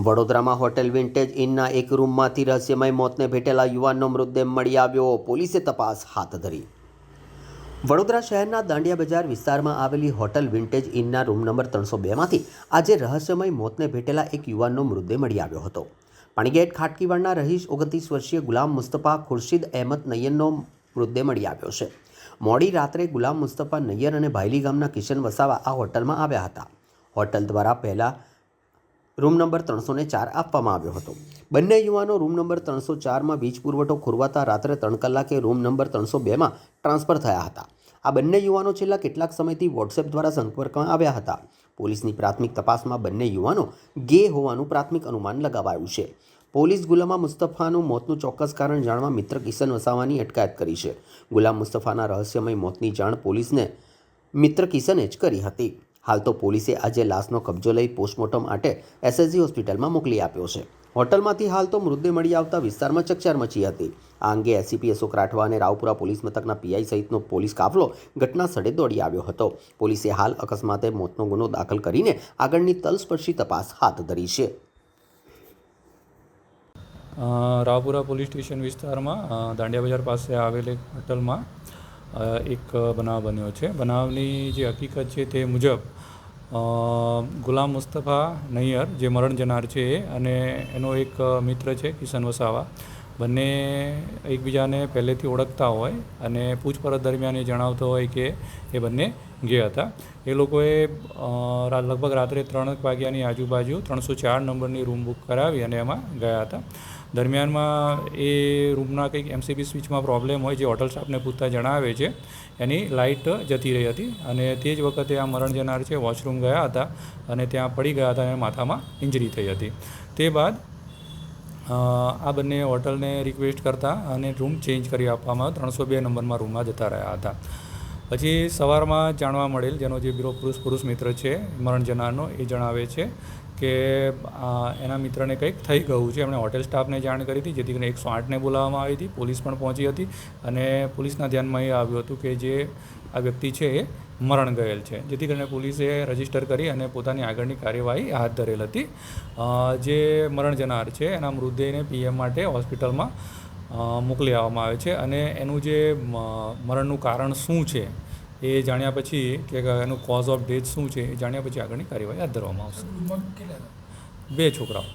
વડોદરામાં hotel vintage ઇનના એક રૂમમાંથી રહસ્યમય મોતને ભેટેલા યુવાનનો મૃતદેહ મળી આવ્યો. પોલીસે તપાસ હાથ ધરી. વડોદરા શહેરના દાંડિયા બજાર વિસ્તારમાં આવેલી હોટેલ વિન્ટેજ ઇનના રૂમ નંબર 302માંથી આજે રહસ્યમય મોતને ભેટેલા એક યુવાનનો મૃતદેહ મળી આવ્યો હતો. પાણીગેટ ખાટકીવાડના રહીશ 29 વર્ષીય ગુલામ મુસ્તફા ખુરશીદ અહેમદ નૈયરનો મૃતદેહ મળી આવ્યો છે. મોડી રાત્રે ગુલામ મુસ્તફા નૈયર અને ભાયલી ગામના કિશન વસાવા આ હોટલમાં આવ્યા હતા. હોટલ દ્વારા પહેલા રૂમ નંબર 304 આપવામાં આવ્યો હતો. બંને યુવાનો રૂમ નંબર 304માં વીજ પુરવઠો ખોરવાતા રાત્રે 3 કલાકે રૂમ નંબર 302માં ટ્રાન્સફર થયા હતા. આ બંને યુવાનો છેલ્લા કેટલાક સમયથી વોટ્સએપ દ્વારા સંપર્કમાં આવ્યા હતા. પોલીસની પ્રાથમિક તપાસમાં બંને યુવાનો ગે હોવાનું પ્રાથમિક અનુમાન લગાવાયું છે. પોલીસ ગુલામ મુસ્તફાનું મોતનું ચોક્કસ કારણ જાણવા મિત્ર કિશન વસાવાની અટકાયત કરી છે. ગુલામ મુસ્તફાના રહસ્યમય મોતની જાણ પોલીસને મિત્ર કિશને જ કરી હતી. હાલ તો પોલીસે આજે લાશનો કબજો લઈ પોસ્ટમોર્ટમ માટે એસએસજી હોસ્પિટલમાં મોકલી આપ્યો છે. હોટલમાંથી હાલ તો મૃતદેહ મળી આવતા વિસ્તારમાં ચકચાર મચી હતી. આ અંગે એસીપી અશોક રાઠવા અને રાવપુરા પોલીસ મથકના પીઆઈ સહિતનો પોલીસ કાફલો ઘટના સ્થળે દોડી આવ્યો હતો. પોલીસે હાલ અકસ્માતે મોતનો ગુનો દાખલ કરીને આગળની તલસ્પર્શી તપાસ હાથ ધરી છે. રાવપુરા પોલીસ સ્ટેશન વિસ્તારમાં દાંડિયા બજાર પાસે આવેલ એક હોટલમાં એક બનાવ બન્યો છે. બનાવની જે હકીકત છે તે મુજબ ગુલામ મુસ્તફા નૈયર જે મરણ જનાર છે અને એનો એક મિત્ર છે કિશન વસાવા, બંને એકબીજાને પહેલેથી ઓળખતા હોય અને પૂછપરછ દરમિયાન એ જણાવતો હોય કે એ બંને ગયા હતા. એ લોકોએ લગભગ રાત્રે 3 વાગ્યાની આજુબાજુ 304 નંબરની રૂમ બુક કરાવી અને એમાં ગયા હતા. દરમિયાનમાં એ રૂમના કંઈક એમસીબી સ્વિચમાં પ્રોબ્લેમ હોય જે હોટલ સ્ટાફને પૂછતા જણાવે છે. એની લાઇટ જતી રહી હતી અને તે જ વખતે આ મરણ જનાર છે વોશરૂમ ગયા હતા અને ત્યાં પડી ગયા હતા અને માથામાં ઇન્જરી થઈ હતી. તે બાદ આ બંને હોટલને રિક્વેસ્ટ કરતા અને રૂમ ચેન્જ કરી આપવામાં 302 નંબરમાં રૂમમાં જતા રહ્યા હતા. પછી સવારમાં જાણવા મળેલ જેનો જે પુરુષ મિત્ર છે મરણ જનારનો એ જણાવે છે કે એના મિત્રને કંઈક થઈ ગયું છે. એમણે હોટેલ સ્ટાફને જાણ કરી હતી, જેથી કરીને 108ને બોલાવવામાં આવી હતી. પોલીસ પણ પહોંચી હતી અને પોલીસના ધ્યાનમાં એ આવ્યું હતું કે જે આ વ્યક્તિ છે એ મરણ ગયેલ છે, જેથી કરીને પોલીસે રજીસ્ટર કરી અને પોતાની આગળની કાર્યવાહી હાથ ધરેલ હતી. જે મરણ જનાર છે એના મૃતદેહને પીએમ માટે હોસ્પિટલમાં મોકલી આવવામાં આવે છે અને એનું જે મરણનું કારણ શું છે એ જાણ્યા પછી કે એનું કોઝ ઓફ ડેથ શું છે એ જાણ્યા પછી આગળની કાર્યવાહી હાથ ધરવામાં આવશે. 2 છોકરાઓ.